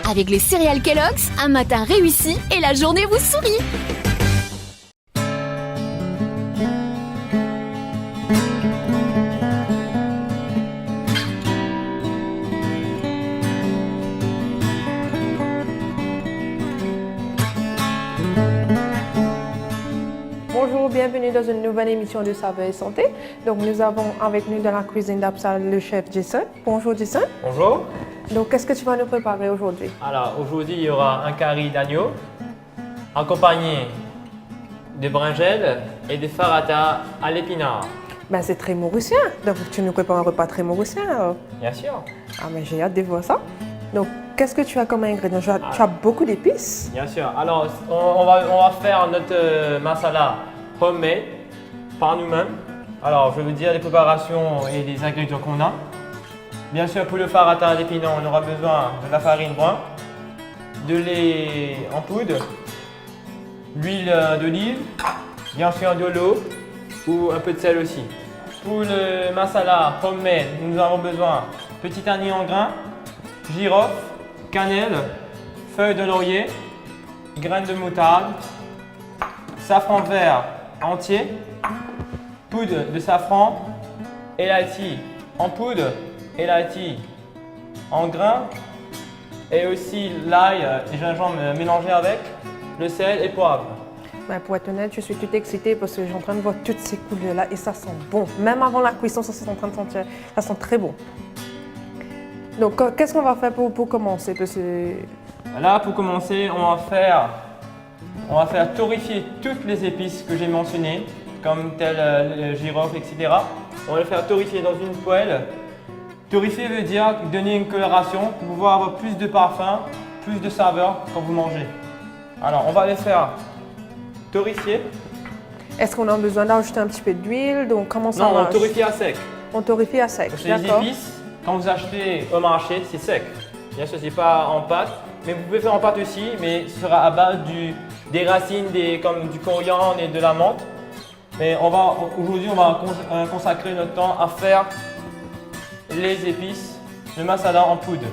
Avec les céréales Kellogg's, un matin réussi et la journée vous sourit. Bonjour, bienvenue dans une nouvelle émission de Saveurs et Santé. Donc nous avons avec nous dans la cuisine d'Apsal le chef Jason. Bonjour Jason. Bonjour. Donc qu'est-ce que tu vas nous préparer aujourd'hui? Alors aujourd'hui il y aura un curry d'agneau accompagné de brinjelles et de farata à l'épinard. Ben, c'est très mauricien. Donc tu nous prépares un repas très mauricien alors. Bien sûr. Ah mais j'ai hâte de voir ça. Donc qu'est-ce que tu as comme ingrédients? Tu as beaucoup d'épices. Bien sûr. Alors on va faire notre masala homemade par nous-mêmes. Alors je vais vous dire les préparations et les ingrédients qu'on a. Bien sûr pour le farata à l'épinard on aura besoin de la farine brun, de lait en poudre, l'huile d'olive, bien sûr de l'eau ou un peu de sel aussi. Pour le masala homemade, nous avons besoin de petit anis en grains, girofle, cannelle, feuilles de laurier, graines de moutarde, safran vert entier, poudre de safran, elati en poudre, elati en grains et aussi l'ail et gingembre mélangés avec, le sel et poivre. Ben, pour être honnête, je suis toute excitée parce que je suis en train de voir toutes ces couleurs-là et ça sent bon. Même avant la cuisson, ça c'est en train de sentir, ça sent très bon. Donc qu'est-ce qu'on va faire pour commencer? Parce que... Là pour commencer, on va faire torréfier toutes les épices que j'ai mentionnées, comme tel le girofle, etc. On va le faire torréfier dans une poêle. Torréfier veut dire donner une coloration pour pouvoir avoir plus de parfum, plus de saveur quand vous mangez. Alors on va les faire torréfier. Est-ce qu'on a besoin d'ajouter un petit peu d'huile? Donc comment ça Non, marche? on torréfie à sec. On torréfie à sec, Parce que les d'accord. épices, quand vous achetez au marché, c'est sec. Bien sûr, c'est pas en pâte, mais vous pouvez faire en pâte aussi, mais ce sera à base des racines comme du coriandre et de la menthe. Mais aujourd'hui, on va consacrer notre temps à faire les épices, le masala en poudre.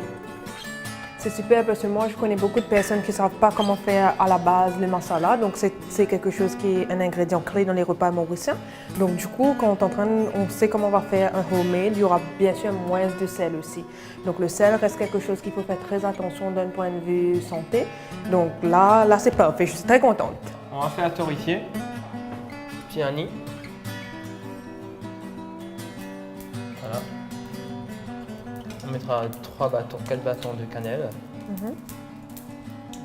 C'est super parce que moi, je connais beaucoup de personnes qui ne savent pas comment faire à la base le masala. Donc, c'est quelque chose qui est un ingrédient clé dans les repas mauriciens. Donc, du coup, quand on sait comment on va faire un homemade, il y aura bien sûr moins de sel aussi. Donc, le sel reste quelque chose qu'il faut faire très attention d'un point de vue santé. Donc, là c'est parfait. Je suis très contente. On va faire torréfier. Petit anis. Voilà. On mettra 4 bâtons de cannelle.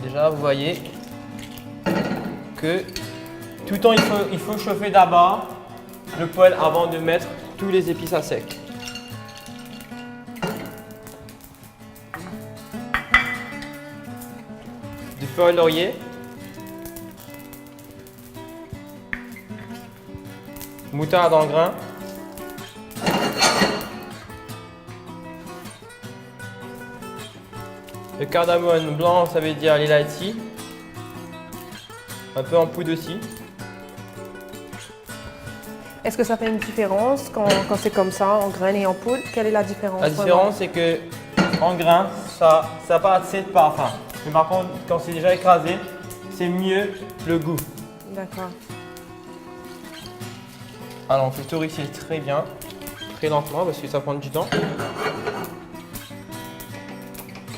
Déjà, vous voyez que tout le temps, il faut chauffer d'abord le poêle avant de mettre tous les épices à sec. Du feuille de laurier. Moutarde en grains. Le cardamome blanc, ça veut dire l'elati. Un peu en poudre aussi. Est-ce que ça fait une différence quand c'est comme ça, en graines et en poudre? Quelle est la différence? La différence, c'est que en grains, ça n'a pas assez de parfum. Mais par contre, quand c'est déjà écrasé, c'est mieux le goût. D'accord. Alors, on fait torréfier très bien, très lentement parce que ça prend du temps.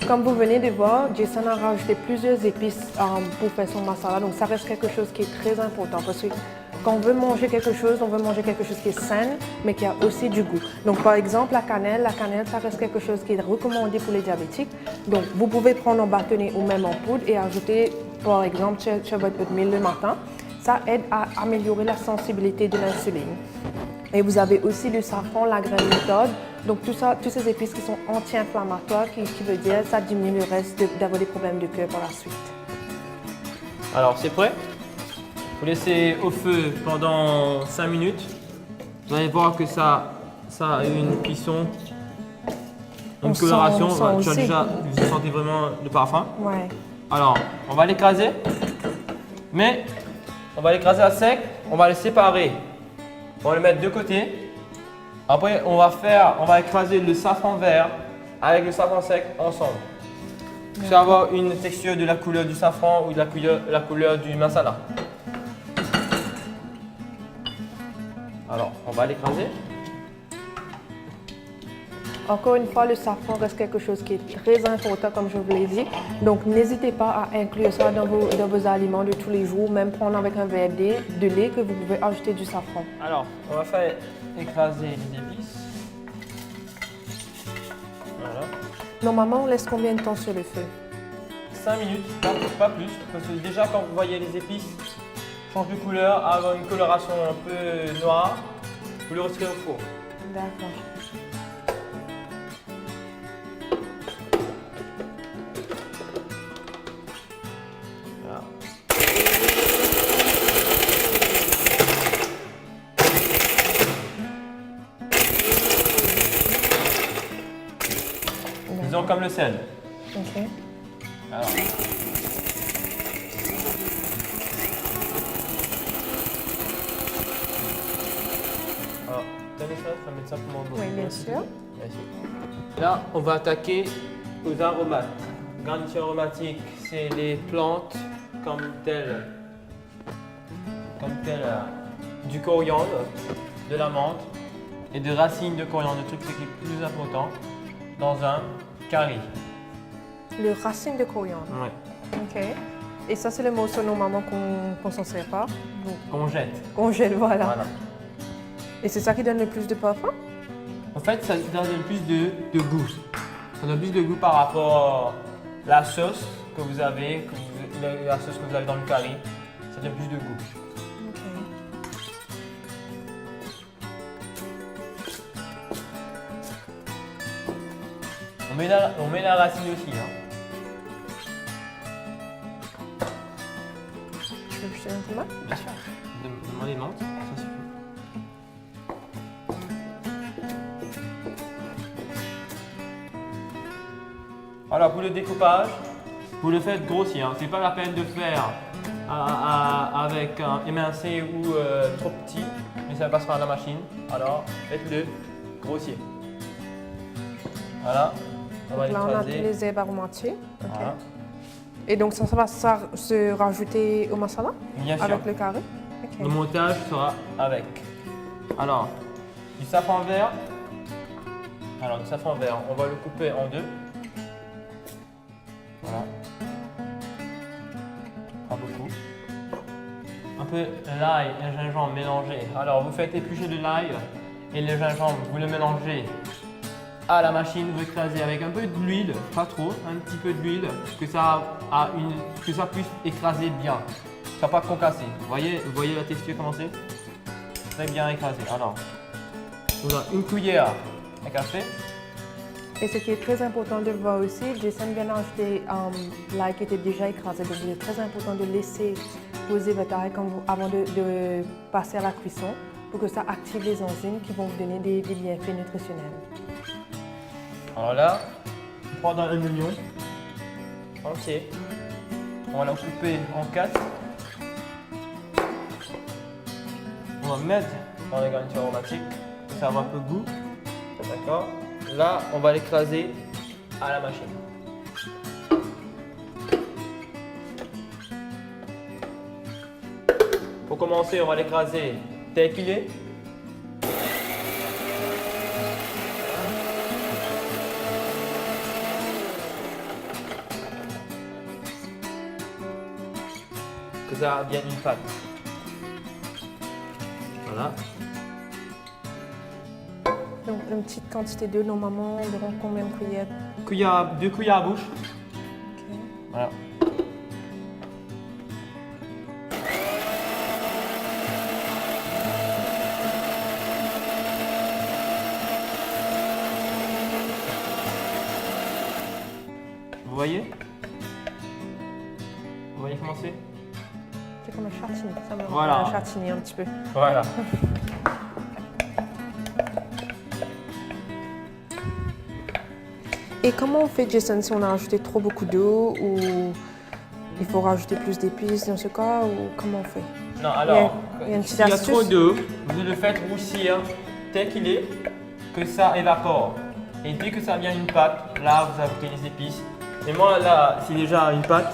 Comme vous venez de voir, Jason a rajouté plusieurs épices pour faire son masala. Donc, ça reste quelque chose qui est très important parce que quand on veut manger quelque chose qui est sain, mais qui a aussi du goût. Donc, par exemple, la cannelle, ça reste quelque chose qui est recommandé pour les diabétiques. Donc, vous pouvez prendre en bâtonnet ou même en poudre et ajouter, par exemple, sur votre oatmeal le matin. Ça aide à améliorer la sensibilité de l'insuline. Et vous avez aussi le safran, la graine de moutarde. Donc tout ça, toutes ces épices qui sont anti-inflammatoires, qui veut dire ça diminue le risque d'avoir des problèmes de cœur par la suite. Alors, c'est prêt. Vous laissez au feu pendant 5 minutes. Vous allez voir que ça a une cuisson, une coloration. Vous sentez vraiment le parfum. Ouais. Alors, on va l'écraser, mais on va l'écraser à sec, on va les séparer. On va le mettre de côté. Après, on va écraser le safran vert avec le safran sec ensemble. Ça va avoir une texture de la couleur du safran ou de la couleur du masala. Alors, on va l'écraser. Encore une fois, le safran reste quelque chose qui est très important, comme je vous l'ai dit. Donc, n'hésitez pas à inclure ça dans vos aliments de tous les jours, même prendre avec un verre de lait que vous pouvez ajouter du safran. Alors, on va faire écraser les épices. Voilà. Normalement, on laisse combien de temps sur le feu? 5 minutes, pas plus. Parce que déjà, quand vous voyez les épices changer de couleur, avoir une coloration un peu noire, vous le retirez au four. D'accord. Voilà. Disons comme le sel. Ok. Alors. Alors, tenez ça, ça va mettre simplement de l'eau. Oui, bien sûr. Bien sûr. Là, on va attaquer aux aromates. Garniture aromatique, c'est les plantes comme telles du coriandre, de la menthe et des racines de coriandre. Le truc, c'est qui est plus important dans un curry. Le racine de coriandre. Ouais. Ok. Et ça, c'est le morceau normalement qu'on s'en sert pas. Donc, Qu'on jette. qu'on jette, voilà. Voilà. Et c'est ça qui donne le plus de parfum? En fait, ça donne plus de goût. Ça donne plus de goût par rapport à la sauce que vous avez, la sauce que vous avez dans le curry. Ça donne plus de goût. Ok. On met la racine aussi. Hein. Tu veux jeter un tomate? Bien sûr. Demandez menthe, ça suffit. Alors pour le découpage, vous le faites grossier. Hein. C'est pas la peine de faire avec un émincé ou trop petit, mais ça passera à la machine. Alors faites-le grossier. Voilà. On va Donc là, on a tous l'écraser. les herbes aromatiques. Ok. Voilà. Et donc, ça va se rajouter au masala Bien sûr. avec le carré? Le Ok. montage sera avec. Alors, du safran vert. Alors, du safran vert, on va le couper en deux. Voilà. Pas beaucoup. Un peu l'ail et le gingembre mélangés. Alors, vous faites éplucher de l'ail et le gingembre, vous le mélangez à la machine, vous écrasez avec un peu d'huile, pas trop, un petit peu d'huile, que ça puisse écraser bien. Ça ne va pas concasser. Vous voyez la texture comment c'est? Très bien écrasé. Alors, on a une cuillère à café. Et ce qui est très important de voir aussi, Jason vient d'ajouter l'ail qui était déjà écrasé. Donc, il est très important de laisser poser votre ail avant de passer à la cuisson pour que ça active les enzymes qui vont vous donner des bienfaits nutritionnels. Alors là, on prend un oignon entier. On va le couper en 4. On va mettre dans les garnitures aromatiques. Ça avoir un peu de goût. D'accord. Là, on va l'écraser à la machine. Pour commencer, on va l'écraser tel qu'il est. Que ça vienne une pâte. Voilà. Donc, une petite quantité d'eau, normalement, environ combien de cuillères? 2 cuillères à bouche. Ok. Voilà. Vous voyez? Vous voyez comment c'est? C'est comme un chartini. Ça me Voilà. rappelle un chartini un petit peu. Voilà. Et comment on fait, Jason, si on a rajouté trop beaucoup d'eau ou il faut rajouter plus d'épices dans ce cas ou comment on fait? Non, alors, il y a une petite s'il y a astuce? trop d'eau, vous le faites roussir tel qu'il est, que ça évapore. Et dès que ça devient une pâte, là, vous ajoutez les épices Et moi là, c'est déjà une pâte.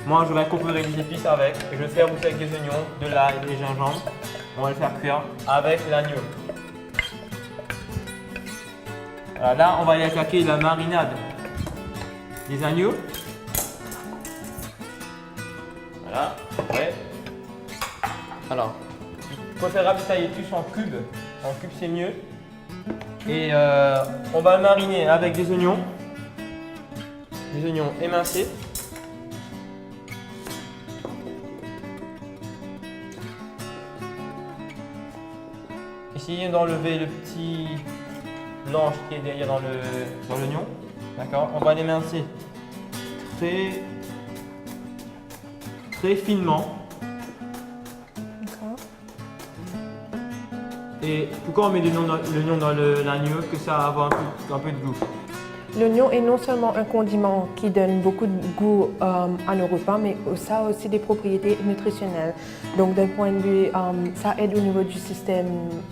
Moi je vais incorporer des épices avec. Et je vais faire aussi avec des oignons, de l'ail et des gingembre. On va le faire cuire avec l'agneau. Alors là, on va y attaquer la marinade des agneaux. Voilà, prêt. Alors, il préférable de tailler tous en cubes. En cubes, c'est mieux. Et on va le mariner avec des oignons émincés. Essayez d'enlever le petit blanche qui est derrière dans l'oignon. D'accord. On va l'émincer très finement. D'accord. Et pourquoi on met l'oignon dans l'agneau? Que ça va avoir un peu de goût. L'oignon est non seulement un condiment qui donne beaucoup de goût à nos repas, mais ça a aussi des propriétés nutritionnelles. Donc d'un point de vue, ça aide au niveau du système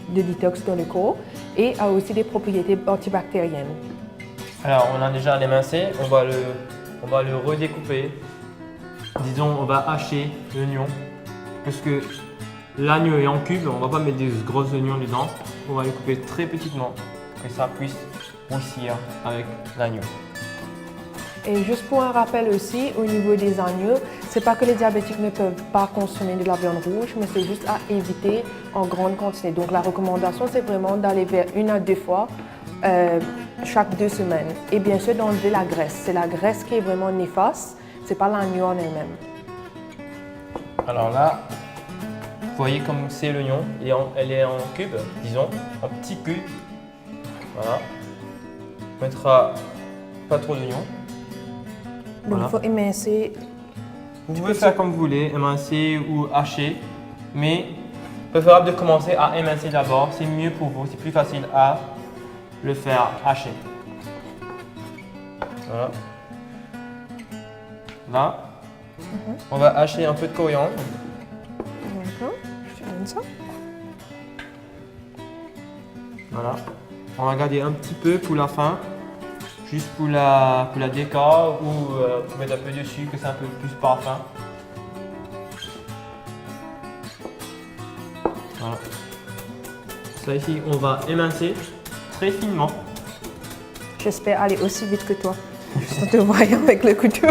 de détox dans le corps et a aussi des propriétés antibactériennes. Alors on a déjà l'émincé, on va le redécouper. Disons, on va hacher l'oignon parce que l'agneau est en cube, on ne va pas mettre des gros oignons dedans. On va le couper très petitement pour que ça puisse roussir avec l'agneau. Et juste pour un rappel aussi, au niveau des agneaux, c'est pas que les diabétiques ne peuvent pas consommer de la viande rouge, mais c'est juste à éviter en grande quantité. Donc la recommandation, c'est vraiment d'aller vers 1 à 2 fois chaque 2 semaines. Et bien sûr, d'enlever la graisse. C'est la graisse qui est vraiment néfaste, c'est pas l'agneau en elle-même. Alors là, vous voyez comme c'est l'oignon, elle est en cube, disons, en petits cubes. Voilà. On mettra pas trop d'oignons. Donc Voilà. il faut émincer. Vous pouvez faire comme vous voulez, émincer ou hacher, mais préférable de commencer à émincer d'abord, c'est mieux pour vous, c'est plus facile à le faire hacher. Voilà. Là, on va hacher un peu de coriandre. D'accord, je te donne ça. Voilà. On va garder un petit peu pour la fin, juste pour la décor ou pour mettre un peu dessus, que c'est un peu plus parfum. Voilà. Ça ici, on va émincer très finement. J'espère aller aussi vite que toi. Juste en te voyant avec le couteau.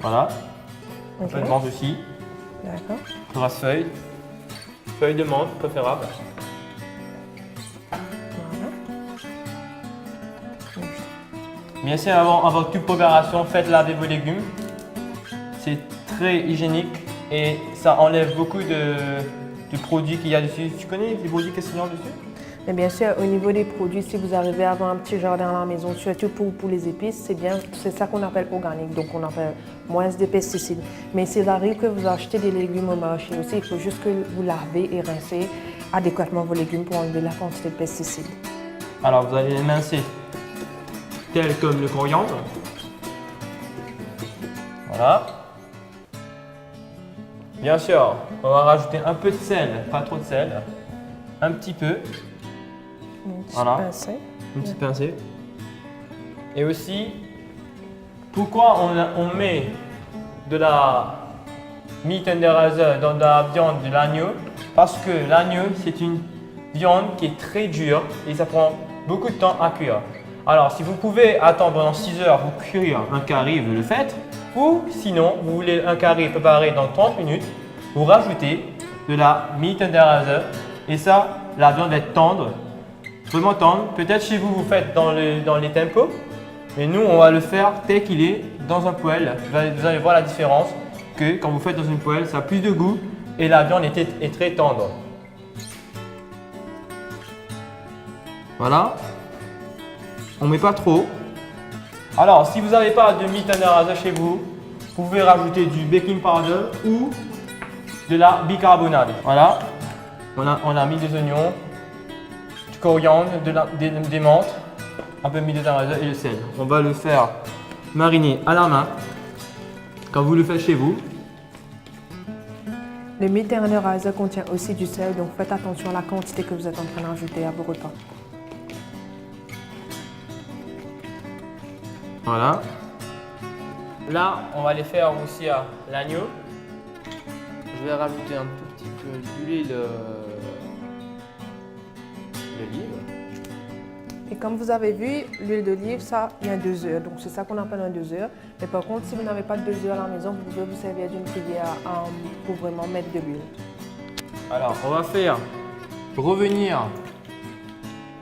Voilà. Un Ok. peu de menthe aussi. D'accord. Grasse feuille. Feuille de menthe préférable. Voilà. Bien sûr, avant toute préparation, faites laver vos légumes. C'est très hygiénique et ça enlève beaucoup de produits qu'il y a dessus. Tu connais les produits qu'il y a dessus? Mais bien sûr, au niveau des produits, si vous arrivez à avoir un petit jardin à la maison, surtout pour les épices, c'est bien, c'est ça qu'on appelle organique, donc on appelle moins de pesticides. Mais s'il arrive que vous achetez des légumes au marché aussi, il faut juste que vous lavez et rincez adéquatement vos légumes pour enlever la quantité de pesticides. Alors vous allez émincer tel comme le coriandre. Voilà. Bien sûr, on va rajouter un peu de sel, pas trop de sel, un petit peu. Voilà. Une petite pincée. Et aussi, pourquoi on met de la meat tenderizer dans de la viande de l'agneau? Parce que l'agneau, c'est une viande qui est très dure et ça prend beaucoup de temps à cuire. Alors, si vous pouvez attendre pendant 6 heures pour cuire un carré, vous le faites. Ou sinon, vous voulez un carré préparé dans 30 minutes, vous rajoutez de la meat tenderizer et ça, la viande va être tendre. Vraiment tendre. Peut-être chez vous, vous faites dans les tempos, mais nous, on va le faire tel qu'il est dans un poêle. Vous allez voir la différence que quand vous faites dans une poêle, ça a plus de goût et la viande est très tendre. Voilà. On ne met pas trop. Alors, si vous n'avez pas de meat tenderizer chez vous, vous pouvez rajouter du baking powder ou de la bicarbonate. Voilà. On a mis des oignons, du coriandre, des menthes, un peu de meat tenderizer et le sel. On va le faire mariner à la main, comme vous le faites chez vous. Le Méditerranean contient aussi du sel, donc faites attention à la quantité que vous êtes en train d'ajouter à vos repas. Voilà. Là, on va les faire aussi à l'agneau. Je vais rajouter un tout petit peu d'huile d'olive. Et comme vous avez vu, l'huile d'olive, ça, il y a un doseur. Donc c'est ça qu'on appelle un doseur. Mais par contre, si vous n'avez pas de doseur à la maison, vous pouvez vous servir d'une cuillère pour vraiment mettre de l'huile. Alors, on va faire revenir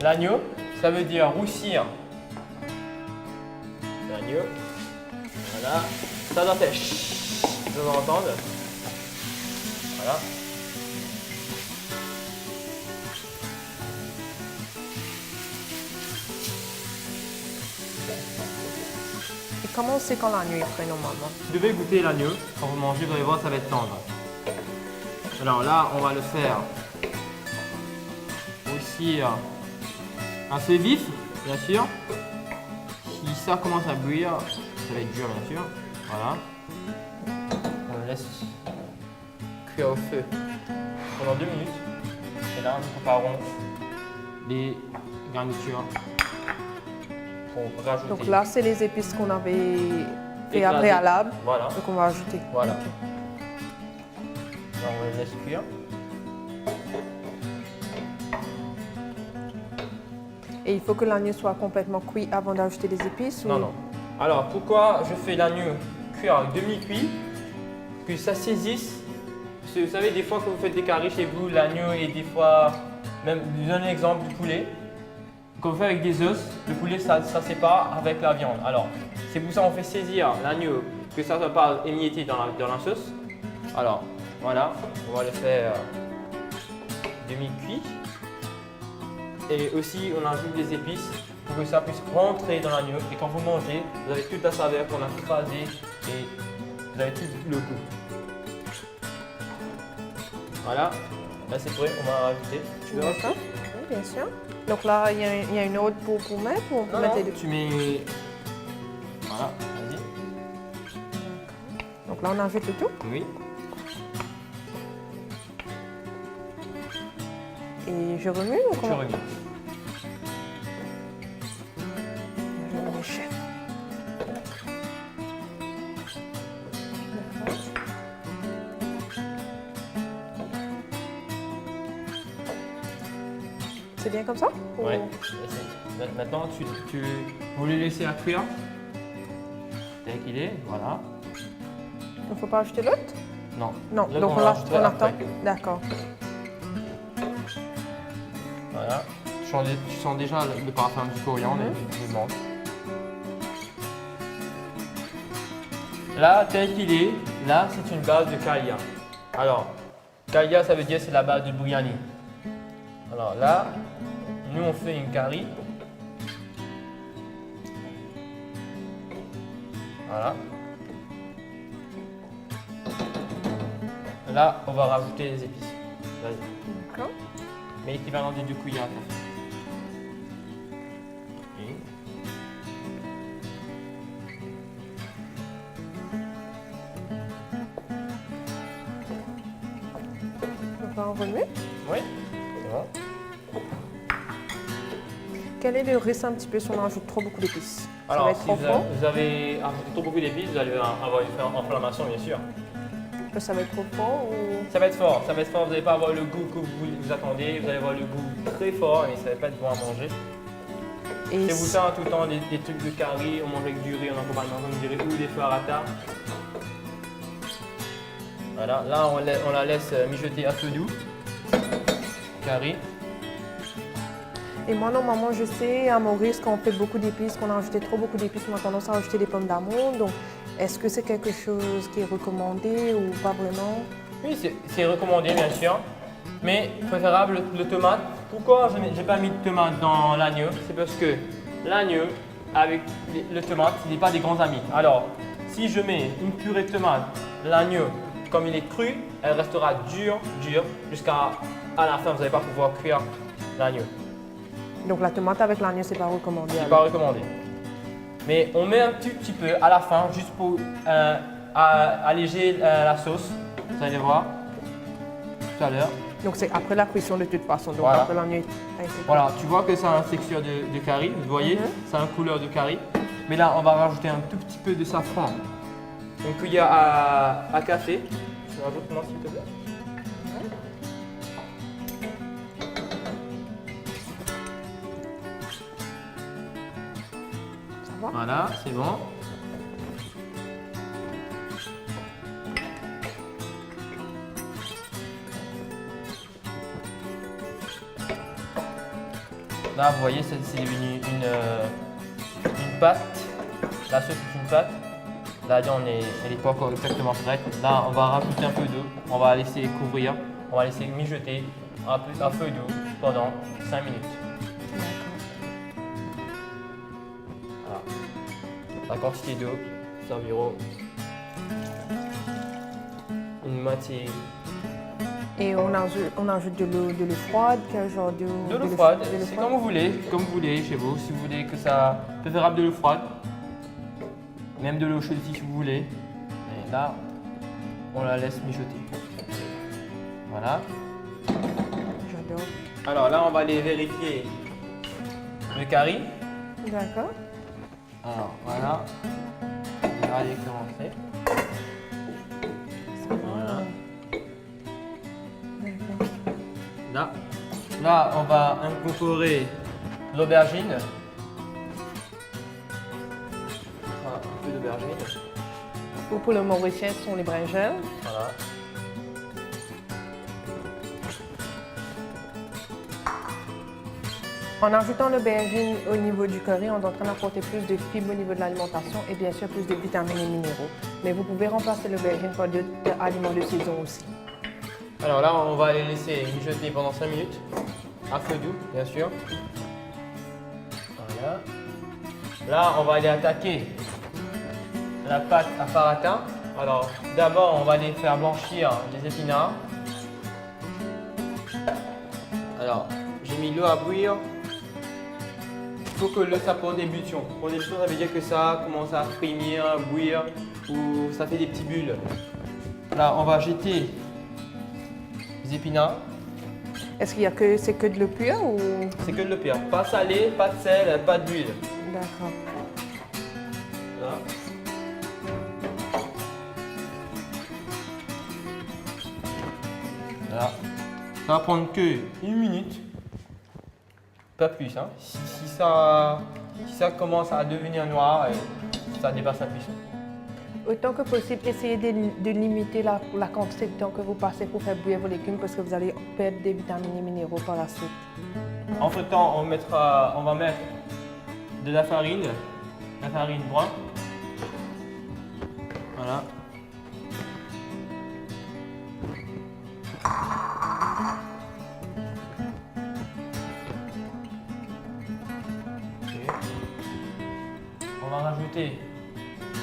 l'agneau. Ça veut dire roussir l'agneau. Voilà. Ça doit faire chut, vous entendez. Voilà. Et comment on sait quand l'agneau est prêt normalement? Vous devez goûter l'agneau. Quand vous mangez, vous allez voir, ça va être tendre. Alors là, on va le faire aussi assez vif, bien sûr. Si ça commence à bouillir, ça va être dur, bien sûr. Voilà. On le laisse cuire au feu pendant 2 minutes. Et là, nous préparons les garnitures pour rajouter. Donc là, c'est les épices qu'on avait fait à Écrasées. préalable. Voilà. Donc on va ajouter. Voilà. Alors, on le laisse cuire. Et il faut que l'agneau soit complètement cuit avant d'ajouter les épices? Non, non. Alors, pourquoi je fais l'agneau cuire avec demi-cuit? Que ça saisisse. Parce que vous savez, des fois, quand vous faites des caries chez vous, l'agneau est des fois. Même, je vous donne un exemple du poulet. Quand vous faites avec des os, le poulet, ça sépare avec la viande. Alors, c'est pour ça qu'on fait saisir l'agneau, que ça ne soit pas émietté dans la sauce. Alors, voilà, on va le faire demi-cuit. Et aussi, on ajoute des épices pour que ça puisse rentrer dans l'agneau. Et quand vous mangez, vous avez toute la saveur qu'on a écrasée et vous avez tout le goût. Voilà, là c'est prêt, on va rajouter. Tu veux rajouter? Oui, bien sûr. Donc là, il y a une autre pour mettre ou on peut Non, mettre non, les deux? tu mets. Voilà, vas-y. Donc là, on ajoute le tout. Oui. Et je remue ou Tu comment? remues. Je remue chef. C'est bien comme ça? Ou- Ouais. Maintenant, vous le laissez à cuire. Tel qu'il est, voilà. Il ne faut pas ajouter l'autre? Non. Non, L'autre, donc on on rajoutera attend. après. D'accord. Voilà. Tu sens déjà le parfum du coriandre et du menthe. Là, tel qu'il est, là, c'est une base de Kalia. Alors, Kalia, ça veut dire c'est la base du biryani. Alors là, nous, on fait une curry. Voilà. Là, on va rajouter les épices. Vas-y. D'accord. Mais équivalent des 2 cuillères à café. Et Donc là, on remue. oui, c'est bon. Quel est le risque un petit peu si on ajoute trop beaucoup d'épices? Ça va Alors, être si trop fort? vous avez ajouté trop beaucoup d'épices, vous allez avoir une inflammation, bien sûr. Ça va être trop fort ou... Ça va être fort, vous n'allez pas avoir le goût que vous attendez, vous allez avoir le goût très fort et ça va pas être bon à manger. Et C'est vous ça tout le temps des trucs de curry, on mange avec du riz en accompagnement, comme dirait, ou des farata. Voilà, là on la laisse mijoter à feu doux. Curry. Et moi, normalement, je sais, à Maurice, quand on fait beaucoup d'épices, qu'on a ajouté trop beaucoup d'épices, on a tendance à ajouter des pommes d'amour. Donc, est-ce que c'est quelque chose qui est recommandé ou pas vraiment? Oui, c'est recommandé bien sûr, mais préférable le tomate. Pourquoi je n'ai pas mis de tomate dans l'agneau? C'est parce que l'agneau, avec le tomate, ce n'est pas des grands amis. Alors, si je mets une purée de tomate, l'agneau, comme il est cru, elle restera dure jusqu'à la fin, vous n'allez pas pouvoir cuire l'agneau. Donc, la tomate avec l'agneau, c'est pas recommandé. C'est alors. pas recommandé. Mais on met un petit peu à la fin, juste pour alléger la sauce. Vous allez voir. tout à l'heure. Donc c'est après la cuisson de toute façon, donc Voilà. après la nuit. a été Voilà, tu vois que ça a une texture de curry, vous voyez, ça a une couleur de curry. Mais là, on va rajouter un tout petit peu de safran. Une cuillère à café. Tu rajoutes moi s'il te plaît. Ça va? Voilà, c'est bon. Là, vous voyez, c'est devenu une pâte. La sauce est une pâte. La viande elle n'est pas encore exactement prête. Là, on va rajouter un peu d'eau. On va laisser couvrir. On va laisser mijoter à feu doux pendant 5 minutes. Voilà. La quantité d'eau, c'est environ une moitié. Et on ajoute de l'eau froide, quel genre d'eau? De l'eau froide, c'est comme vous voulez chez vous. Si vous voulez que ça, préférable de l'eau froide, même de l'eau chaude si vous voulez. Et là, on la laisse mijoter. Voilà. J'adore. Alors là, on va aller vérifier le curry. D'accord. Alors voilà, regardez comment c'est. Voilà. D'accord. Là, on va incorporer l'aubergine. Un peu d'aubergine. Ou pour le mauricien, ce sont les brinjelles. Voilà. En ajoutant l'aubergine au niveau du curry, on est en train d'apporter plus de fibres au niveau de l'alimentation et bien sûr plus de vitamines et minéraux. Mais vous pouvez remplacer l'aubergine par d'autres aliments de saison aussi. Alors là, on va les laisser mijoter pendant 5 minutes, à feu doux, bien sûr. Voilà. Là, on va aller attaquer la pâte à faratin. Alors, d'abord, on va les faire blanchir les épinards. Alors, j'ai mis l'eau à bouillir. Il faut que l'eau, ça prend des ébullition. Pour des ébullition, ça veut dire que ça commence à frémir, à bouillir, ou ça fait des petits bulles. Là, on va jeter les épinards. Est-ce qu'il y a que c'est que de l'eau pure ou? C'est que de l'eau pure. Pas salé, pas de sel, pas d'huile. D'accord. Là. Voilà. Ça va prendre que 1 minute. Pas plus. Hein. Si ça commence à devenir noir, ça dépasse la cuisson. Autant que possible, essayez de limiter la quantité de temps que vous passez pour faire bouillir vos légumes parce que vous allez perdre des vitamines et minéraux par la suite. Entre temps, on va mettre de la farine brun. Voilà. Ok. On va rajouter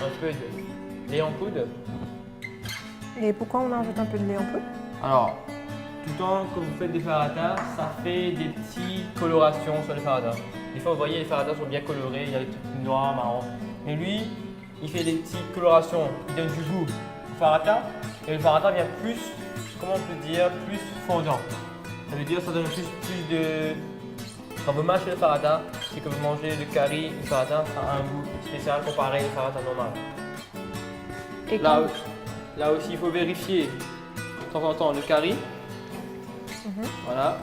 un peu de lait en poudre. Et pourquoi on ajoute un peu de lait en poudre? Alors, tout le temps que vous faites des faratins, ça fait des petites colorations sur les faratins. Des fois, vous voyez, les faratins sont bien colorés, il y a des trucs noirs, marrons. Mais lui, il fait des petites colorations, il donne du goût au faratin. Et le faratin vient plus, comment on peut dire, plus fondant. Ça veut dire que ça donne plus de... Quand vous mâchez le faratin, c'est que vous mangez le curry, le faratin, ça a un goût spécial comparé au faratin normal. Et Là aussi, il faut vérifier de temps en temps le curry. Voilà.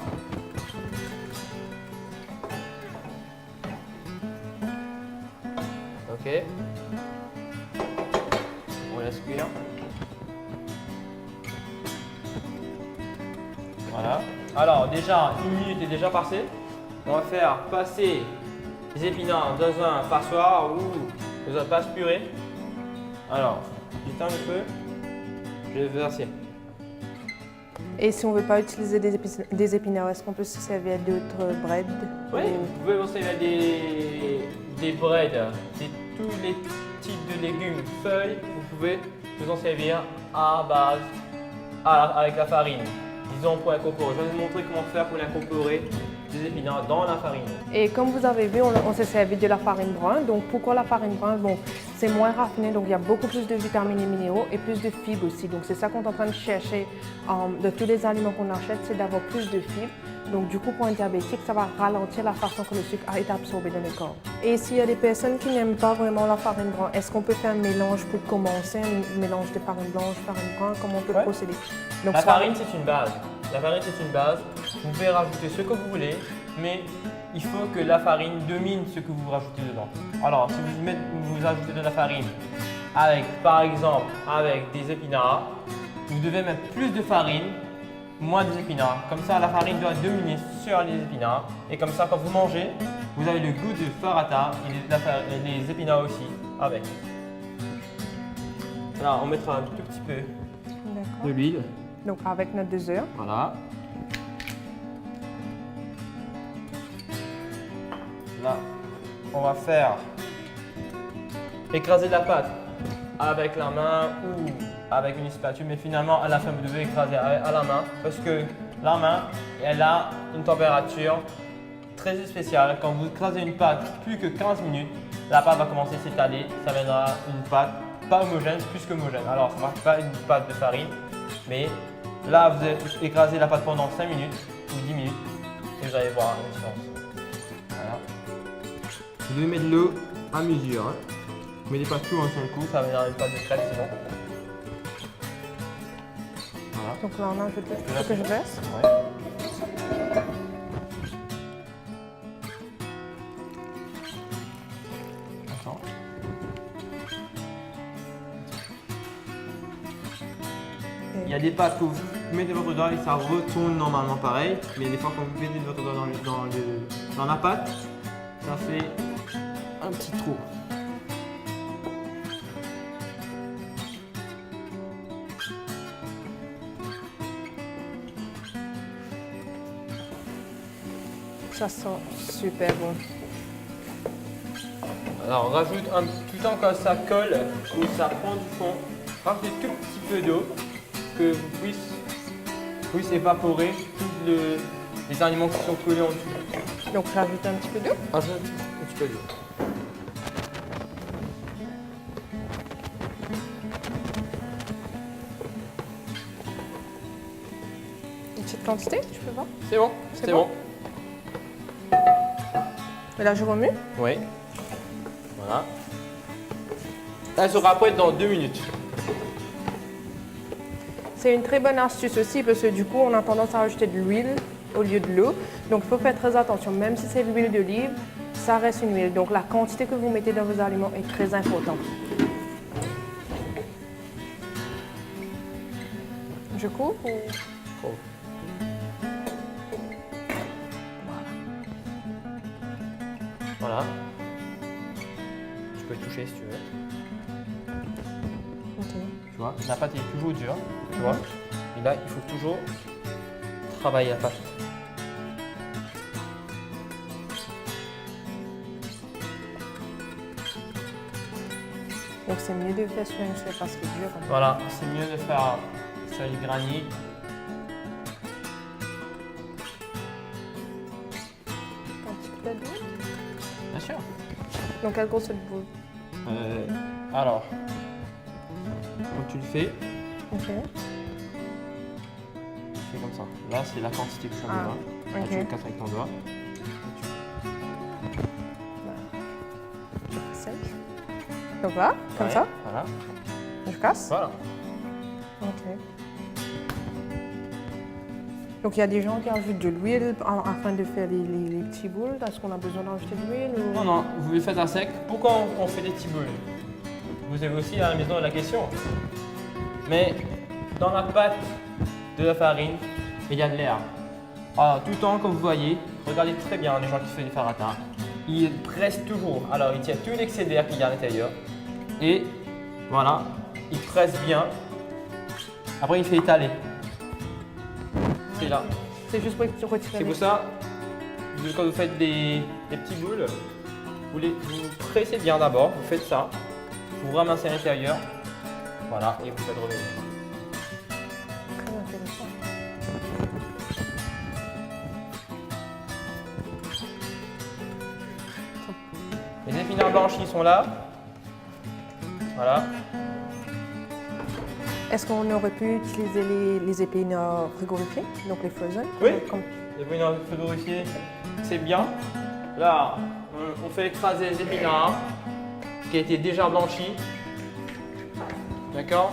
Ok. On laisse cuire. Voilà. Alors déjà, 1 minute est déjà passée. On va faire passer les épinards dans un passoire ou dans un passe purée. Alors, j'éteins le feu. Je vais verser. Et si on ne veut pas utiliser des épinards, est-ce qu'on peut se servir d'autres breads? Oui, vous pouvez vous servir des breads, tous les types de légumes, feuilles, vous pouvez vous en servir à base avec la farine. disons pour incorporer. Je vais vous montrer comment faire pour incorporer des épinards dans la farine. Et comme vous avez vu, on s'est servi de la farine brune. Donc pourquoi la farine brune? Bon, c'est moins raffiné, donc il y a beaucoup plus de vitamines et minéraux et plus de fibres aussi. Donc c'est ça qu'on est en train de chercher de tous les aliments qu'on achète, c'est d'avoir plus de fibres. Donc du coup, pour un diabétique, ça va ralentir la façon que le sucre a été absorbé dans le corps. Et s'il y a des personnes qui n'aiment pas vraiment la farine brune, est-ce qu'on peut faire un mélange pour commencer, un mélange de farine blanche, farine brune, comment on peut procéder? Donc, La farine, c'est une base. La farine, c'est une base. Vous pouvez rajouter ce que vous voulez, mais il faut que la farine domine ce que vous rajoutez dedans. Alors, si vous ajoutez de la farine avec, par exemple, avec des épinards, vous devez mettre plus de farine, moins des épinards. Comme ça, la farine doit dominer sur les épinards. Et comme ça, quand vous mangez, vous avez le goût de farata et les épinards aussi avec. Là, on mettra un tout petit peu de l'huile. Donc avec notre 2 œufs. Voilà. Là, on va faire écraser la pâte avec la main ou avec une spatule, mais finalement à la fin vous devez écraser à la main parce que la main elle a une température très spéciale. Quand vous écrasez une pâte plus que 15 minutes, la pâte va commencer à s'étaler, ça mènera une pâte pas homogène, plus qu'homogène. Alors ça ne marche pas une pâte de farine, mais là vous écrasez la pâte pendant 5 minutes ou 10 minutes et vous allez voir la différence. Voilà. Vous devez mettre de l'eau à mesure. Hein. Vous mettez pas tout en seul coup, ça va venir une pâte de crêpe sinon. Voilà. Donc là on ajoute ce que je verse. Ouais. Attends. Il y a des pâtes que vous mettez votre doigt et ça retourne normalement pareil, mais des fois quand vous mettez votre doigt dans la pâte, ça fait un petit trou. Ça sent super bon. Alors on rajoute tout le temps quand ça colle ou ça prend du fond, rajoutez tout petit peu d'eau que vous puissiez évaporer tous les aliments qui sont collés en dessous. Donc j'ajoute un petit peu d'eau. Rajoute un petit peu d'eau. Une petite quantité, tu peux voir? C'est bon, c'est bon. Et là je remue. Oui. Voilà. Elle sera prête dans 2 minutes. C'est une très bonne astuce aussi parce que du coup on a tendance à rajouter de l'huile au lieu de l'eau. Donc il faut faire très attention, même si c'est de l'huile d'olive, ça reste une huile. Donc la quantité que vous mettez dans vos aliments est très importante. Je coupe ou... Voilà. Tu peux toucher si tu veux. Ok. Tu vois, la pâte est toujours dure, tu vois. Et là, il faut toujours travailler la pâte. Donc c'est mieux de faire sur une surface qui est dure. Voilà, c'est mieux de faire sur du granit. Un petit peu d'huile. Bien sûr. Donc quelle grosse boule? Alors, quand tu le fais, Ok. tu fais comme ça. Là, c'est la quantité que tu as besoin. Là, ok. tu le casses avec ton doigt. Sec. Donc là, comme Ouais, ça, Voilà. je casse. Voilà. Ok. Donc il y a des gens qui ajoutent de l'huile afin de faire les petits boules. Est-ce qu'on a besoin d'ajouter de l'huile ou... Non, non, vous le faites à sec. Pourquoi on fait des petits boules? Vous avez aussi à la maison la question. Mais dans la pâte de la farine, il y a de l'air. Alors, tout le temps, comme vous voyez, regardez très bien les gens qui font des farata. Ils pressent toujours. Alors, ils tirent tout l'excès d'air qu'il y a à l'intérieur. Et voilà, ils pressent bien. Après, il fait étaler. C'est là. C'est juste pour retirer. C'est pour ça, quand vous faites des petits boules, vous pressez bien d'abord, vous faites ça, vous ramassez à l'intérieur, voilà, et vous faites revenir. Très intéressant. Les épinards blanchis sont là. Voilà. Est-ce qu'on aurait pu utiliser les épinards frigorifiés, donc les frozen? Oui. Comme- Les épinards frigorifiés, c'est bien. Là, on fait écraser les épinards qui a été déjà blanchis. D'accord?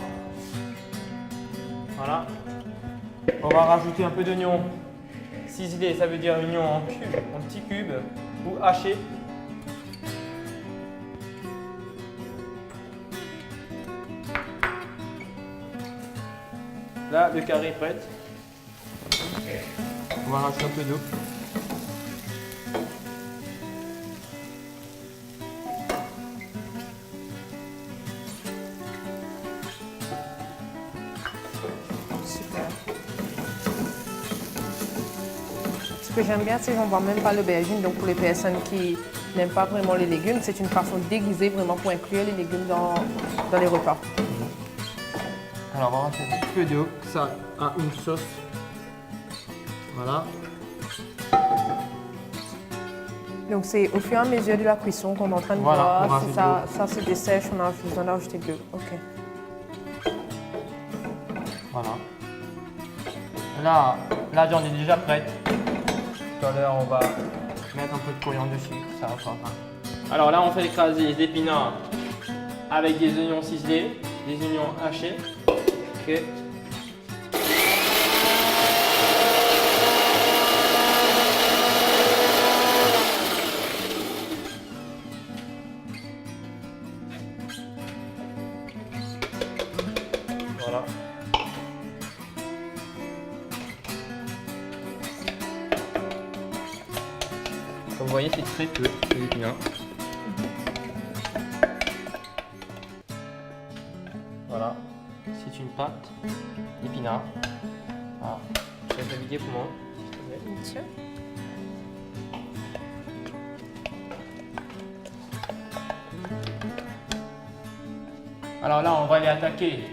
Voilà. On va rajouter un peu d'oignon ciselé, ça veut dire oignon en petits cubes ou haché. Là, le carré est prêt. On va rajouter un peu d'eau. Super. Ce que j'aime bien, c'est qu'on ne voit même pas l'aubergine. Donc pour les personnes qui n'aiment pas vraiment les légumes, c'est une façon déguisée vraiment pour inclure les légumes dans les repas. Alors on va rajouter un petit peu d'eau, ça a une sauce. Voilà. Donc c'est au fur et à mesure de la cuisson qu'on est en train de Voilà, on voir si rajoute ça se dessèche, on a besoin d'ajouter de l'eau. Ok. Voilà. Là, la viande est déjà prête. Tout à l'heure, on va mettre un peu de coriandre dessus, ça va faire faim. Alors là, on fait écraser les épinards avec des oignons ciselés, des oignons hachés. Ok. Voilà. Comme vous voyez, c'est très peu les épinards. Voilà, c'est une pâte d'épinards. Voilà. Je vais vider pour moi. Bien sûr. Alors là, on va les attaquer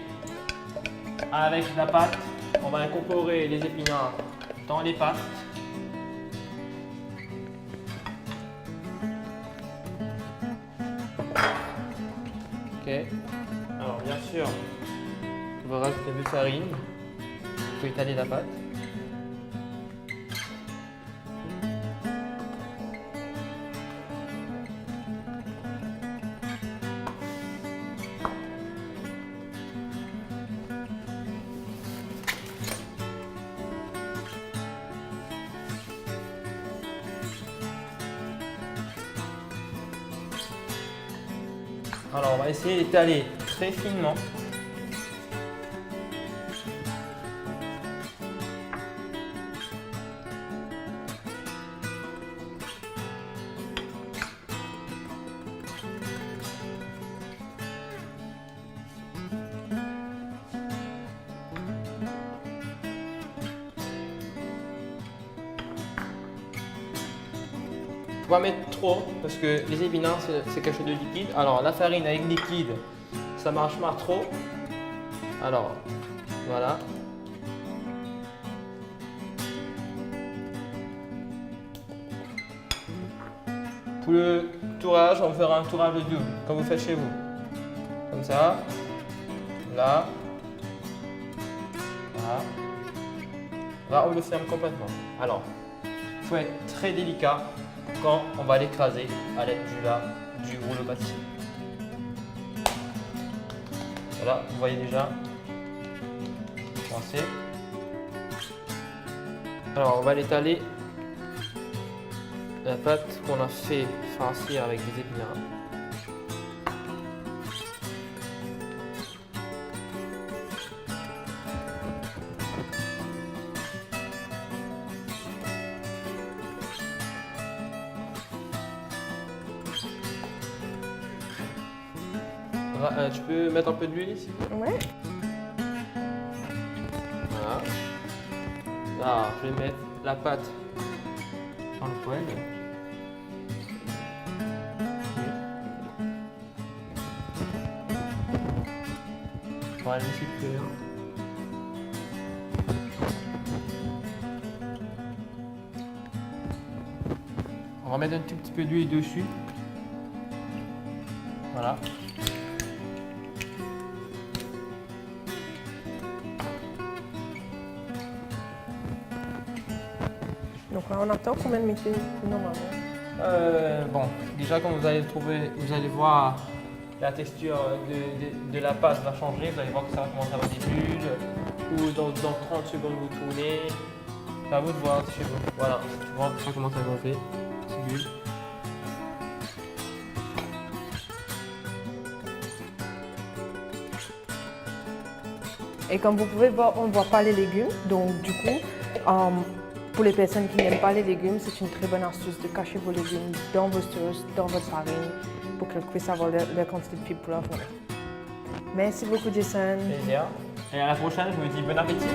avec la pâte. On va incorporer les épinards dans les pâtes. Ok. Alors bien sûr, on va rajouter un peu de farine pour étaler la pâte. Alors on va essayer d'étaler très finement. On va mettre trop parce que les épinards c'est quelque chose de liquide. Alors la farine avec liquide, ça marche pas trop. Alors voilà. Pour le tourage, on fera un tourage de double, comme vous faites chez vous. Comme ça. Là. Voilà. Là, on le ferme complètement. Alors, il faut être très délicat quand on va l'écraser à l'aide du rouleau pâtissier. Voilà, vous voyez déjà. Commencer. Alors, on va l'étaler. La pâte qu'on a fait farcir avec des épinards. Tu peux mettre un peu d'huile ici? Ouais. Voilà. Là, je vais mettre la pâte dans le poêle. On va la laisser cuire. On va mettre un tout petit peu d'huile dessus. Voilà. Donc là, on attend combien de minutes normalement? Bon, déjà quand vous allez voir la texture de la pâte va changer, vous allez voir que ça va commencer à avoir des bulles, ou dans 30 secondes vous tournez. C'est à vous de voir chez vous. Voilà, tu vois ça commence à gonfler, petites bulles. Et comme vous pouvez voir, on ne voit pas les légumes. Donc du coup, pour les personnes qui n'aiment pas les légumes, c'est une très bonne astuce de cacher vos légumes dans vos sauces, dans votre farine, pour que vous puissiez avoir la quantité de fibres pour la journée. Merci beaucoup, Jason. Plaisir. Et à la prochaine, je vous dis bon appétit.